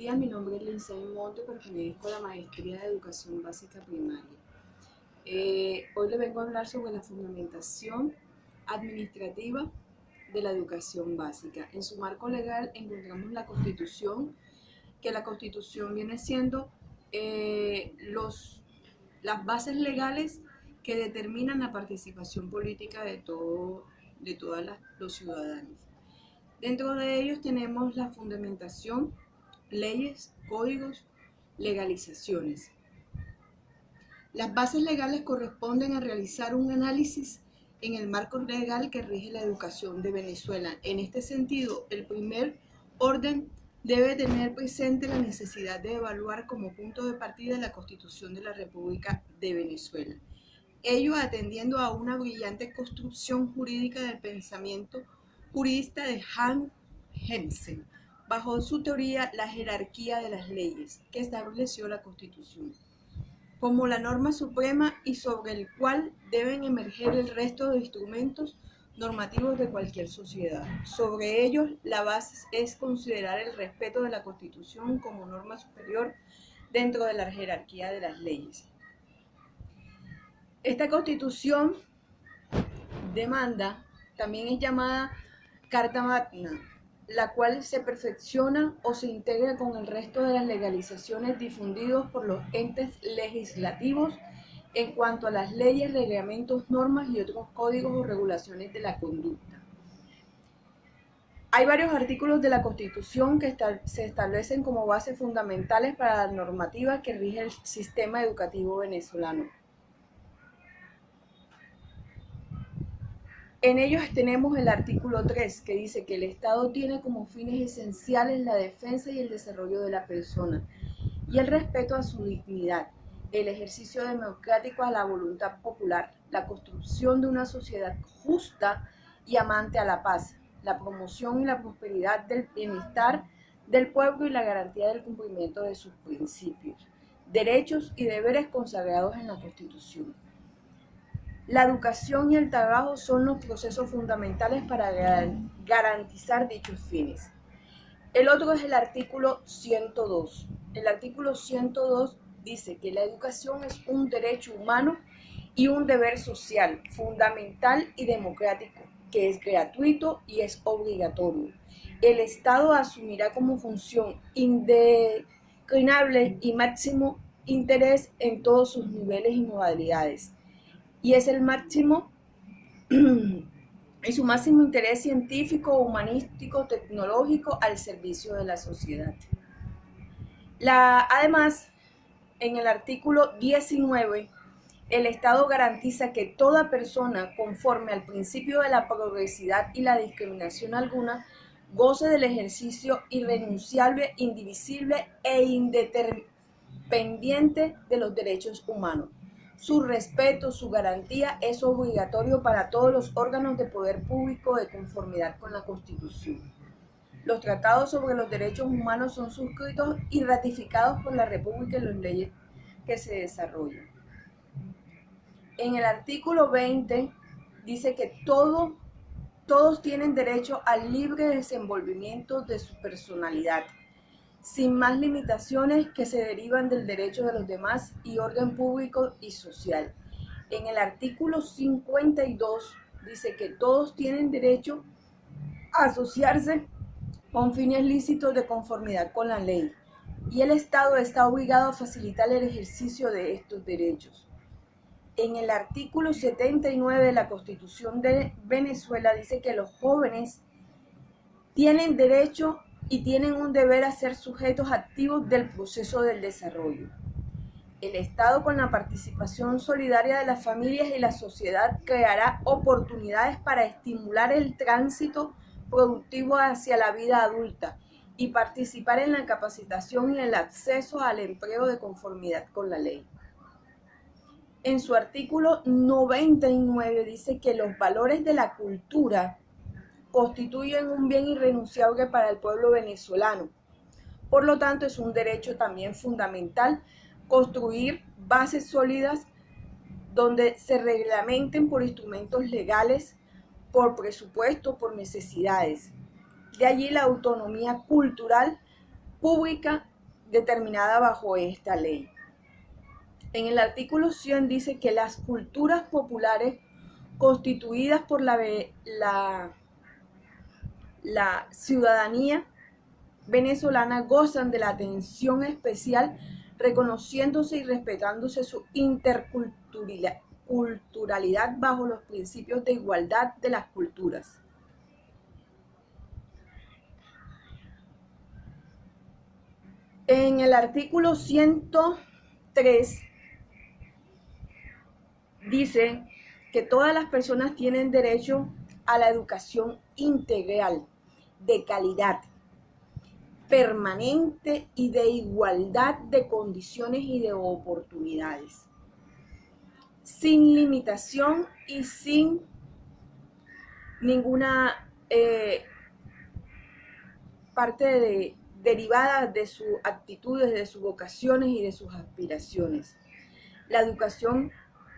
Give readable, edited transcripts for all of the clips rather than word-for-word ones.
días, mi nombre es Lindsay Monte, pertenezco a la Maestría de Educación Básica Primaria. Hoy les vengo a hablar sobre la fundamentación administrativa de la educación básica. En su marco legal encontramos la Constitución, que la Constitución viene siendo las bases legales que determinan la participación política de todos los ciudadanos. Dentro de ellos tenemos la fundamentación, leyes, códigos, legalizaciones. Las bases legales corresponden a realizar un análisis en el marco legal que rige la educación de Venezuela. En este sentido, el primer orden debe tener presente la necesidad de evaluar como punto de partida la Constitución de la República de Venezuela. Ello atendiendo a una brillante construcción jurídica del pensamiento jurista de Hans Kelsen, bajo su teoría la jerarquía de las leyes, que estableció la Constitución como la norma suprema y sobre el cual deben emerger el resto de instrumentos normativos de cualquier sociedad. Sobre ellos, la base es considerar el respeto de la Constitución como norma superior dentro de la jerarquía de las leyes. Esta Constitución demanda también es llamada Carta Magna, la cual se perfecciona o se integra con el resto de las legalizaciones difundidos por los entes legislativos en cuanto a las leyes, reglamentos, normas y otros códigos o regulaciones de la conducta. Hay varios artículos de la Constitución que se establecen como bases fundamentales para la normativa que rige el sistema educativo venezolano. En ellos tenemos el artículo 3, que dice que el Estado tiene como fines esenciales la defensa y el desarrollo de la persona y el respeto a su dignidad, el ejercicio democrático a la voluntad popular, la construcción de una sociedad justa y amante a la paz, la promoción y la prosperidad del bienestar del pueblo y la garantía del cumplimiento de sus principios, derechos y deberes consagrados en la Constitución. La educación y el trabajo son los procesos fundamentales para garantizar dichos fines. El otro es el artículo 102. El artículo 102 dice que la educación es un derecho humano y un deber social, fundamental y democrático, que es gratuito y es obligatorio. El Estado asumirá como función indeclinable y máximo interés en todos sus niveles y modalidades. Y es el máximo y su máximo interés científico, humanístico, tecnológico al servicio de la sociedad. Además, en el artículo 19, el Estado garantiza que toda persona, conforme al principio de la progresividad y la discriminación alguna, goce del ejercicio irrenunciable, indivisible e independiente de los derechos humanos. Su respeto, su garantía es obligatorio para todos los órganos de poder público de conformidad con la Constitución. Los tratados sobre los derechos humanos son suscritos y ratificados por la República y las leyes que se desarrollan. En el artículo 20 dice que todos tienen derecho al libre desenvolvimiento de su personalidad, sin más limitaciones que se derivan del derecho de los demás y orden público y social. En el artículo 52 dice que todos tienen derecho a asociarse con fines lícitos de conformidad con la ley y el Estado está obligado a facilitar el ejercicio de estos derechos. En el artículo 79 de la Constitución de Venezuela dice que los jóvenes tienen derecho y tienen un deber a ser sujetos activos del proceso del desarrollo. El Estado, con la participación solidaria de las familias y la sociedad, creará oportunidades para estimular el tránsito productivo hacia la vida adulta y participar en la capacitación y el acceso al empleo de conformidad con la ley. En su artículo 99 dice que los valores de la cultura constituyen un bien irrenunciable para el pueblo venezolano. Por lo tanto, es un derecho también fundamental construir bases sólidas donde se reglamenten por instrumentos legales, por presupuesto, por necesidades. De allí la autonomía cultural, pública determinada bajo esta ley. En el artículo 100 dice que las culturas populares constituidas por la ciudadanía venezolana gozan de la atención especial, reconociéndose y respetándose su interculturalidad bajo los principios de igualdad de las culturas. En el artículo 103 dice que todas las personas tienen derecho a la educación integral, de calidad, permanente y de igualdad de condiciones y de oportunidades, sin limitación y sin ninguna parte derivada de sus actitudes, de sus vocaciones y de sus aspiraciones. La educación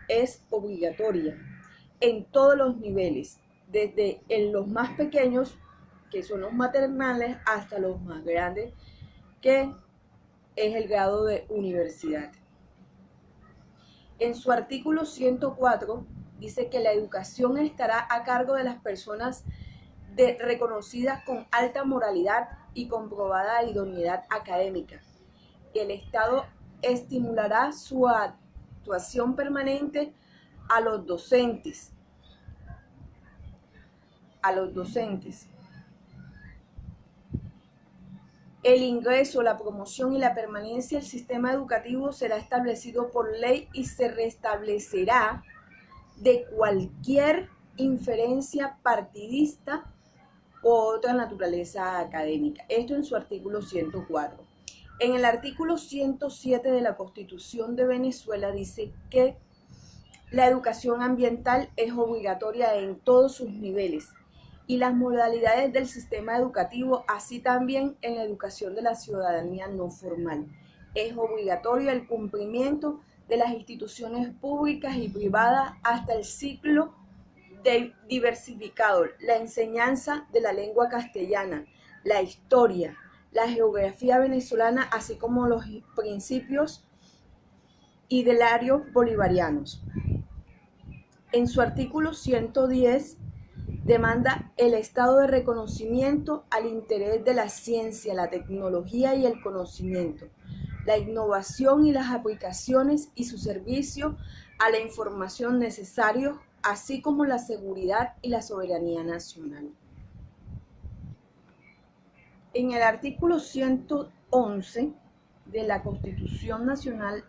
es obligatoria en todos los niveles, desde en los más pequeños, que son los maternales, hasta los más grandes, que es el grado de universidad. En su artículo 104 dice que la educación estará a cargo de las personas reconocidas con alta moralidad y comprobada idoneidad académica. El Estado estimulará su actuación permanente a los docentes. El ingreso, la promoción y la permanencia del sistema educativo será establecido por ley y se restablecerá de cualquier inferencia partidista u otra naturaleza académica. Esto en su artículo 104. En el artículo 107 de la Constitución de Venezuela dice que la educación ambiental es obligatoria en todos sus niveles y las modalidades del sistema educativo, así también en la educación de la ciudadanía no formal. Es obligatorio el cumplimiento de las instituciones públicas y privadas hasta el ciclo diversificado, la enseñanza de la lengua castellana, la historia, la geografía venezolana, así como los principios idearios bolivarianos. En su artículo 110 demanda el estado de reconocimiento al interés de la ciencia, la tecnología y el conocimiento, la innovación y las aplicaciones y su servicio a la información necesarios, así como la seguridad y la soberanía nacional. En el artículo 111 de la Constitución Nacional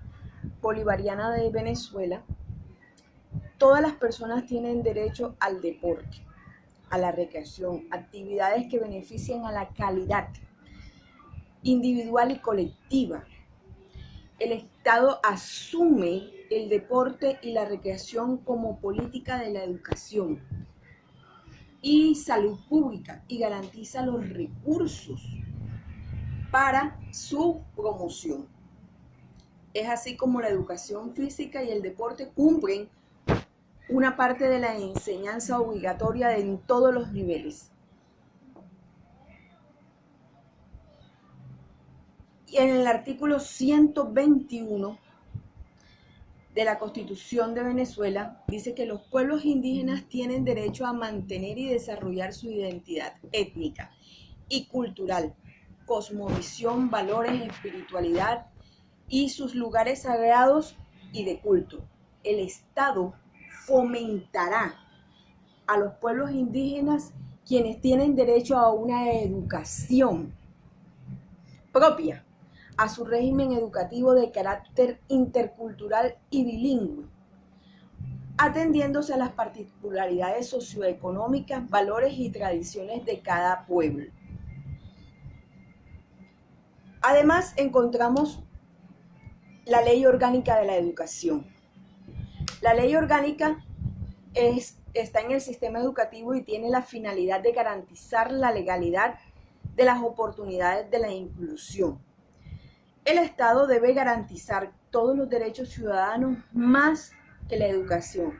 Bolivariana de Venezuela, todas las personas tienen derecho al deporte, a la recreación, actividades que beneficien a la calidad individual y colectiva. El Estado asume el deporte y la recreación como política de la educación y salud pública y garantiza los recursos para su promoción. Es así como la educación física y el deporte cumplen una parte de la enseñanza obligatoria en todos los niveles. Y en el artículo 121 de la Constitución de Venezuela dice que los pueblos indígenas tienen derecho a mantener y desarrollar su identidad étnica y cultural, cosmovisión, valores, espiritualidad y sus lugares sagrados y de culto. El Estado fomentará a los pueblos indígenas, quienes tienen derecho a una educación propia, a su régimen educativo de carácter intercultural y bilingüe, atendiéndose a las particularidades socioeconómicas, valores y tradiciones de cada pueblo. Además, encontramos la Ley Orgánica de la Educación. La Ley Orgánica está en el sistema educativo y tiene la finalidad de garantizar la legalidad de las oportunidades de la inclusión. El Estado debe garantizar todos los derechos ciudadanos más que la educación.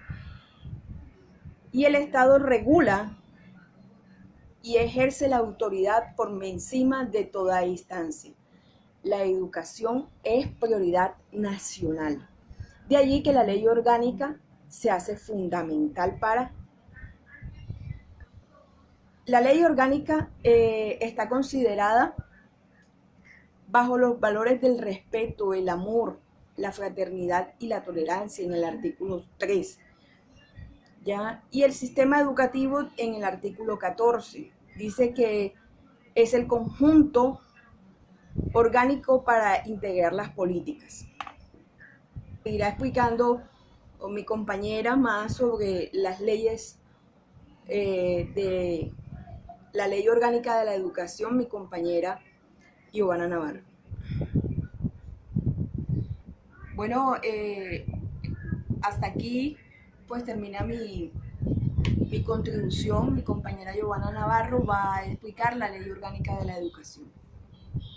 Y el Estado regula y ejerce la autoridad por encima de toda instancia. la educación es prioridad nacional. De allí que la ley orgánica se hace fundamental para... La ley orgánica está considerada bajo los valores del respeto, el amor, la fraternidad y la tolerancia en el artículo 3. ¿Ya? Y el sistema educativo en el artículo 14. Dice que es el conjunto orgánico para integrar las políticas. Irá explicando mi compañera más sobre las leyes de la ley orgánica de la educación, mi compañera Giovanna Navarro. Bueno, hasta aquí pues termina mi contribución. Mi compañera Giovanna Navarro va a explicar la ley orgánica de la educación.